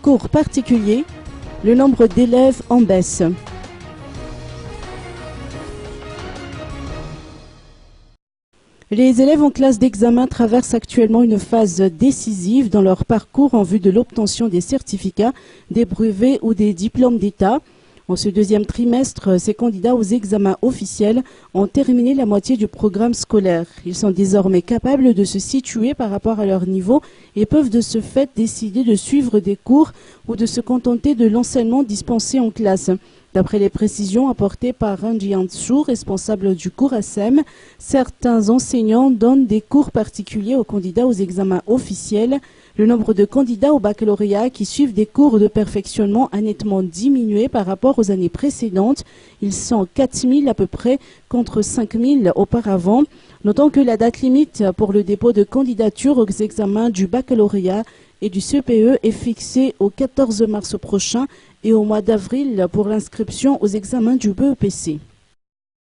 cours particuliers, le nombre d'élèves en baisse. Les élèves en classe d'examen traversent actuellement une phase décisive dans leur parcours en vue de l'obtention des certificats, des brevets ou des diplômes d'État. En ce deuxième trimestre, ces candidats aux examens officiels ont terminé la moitié du programme scolaire. Ils sont désormais capables de se situer par rapport à leur niveau et peuvent de ce fait décider de suivre des cours ou de se contenter de l'enseignement dispensé en classe. D'après les précisions apportées par Ranjian Chou, responsable du cours ASEM, certains enseignants donnent des cours particuliers aux candidats aux examens officiels. Le nombre de candidats au baccalauréat qui suivent des cours de perfectionnement a nettement diminué par rapport aux années précédentes. Ils sont 4000 à peu près contre 5000 auparavant. Notons que la date limite pour le dépôt de candidature aux examens du baccalauréat et du CPE est fixée au 14 mars prochain et au mois d'avril pour l'inscription aux examens du BEPC.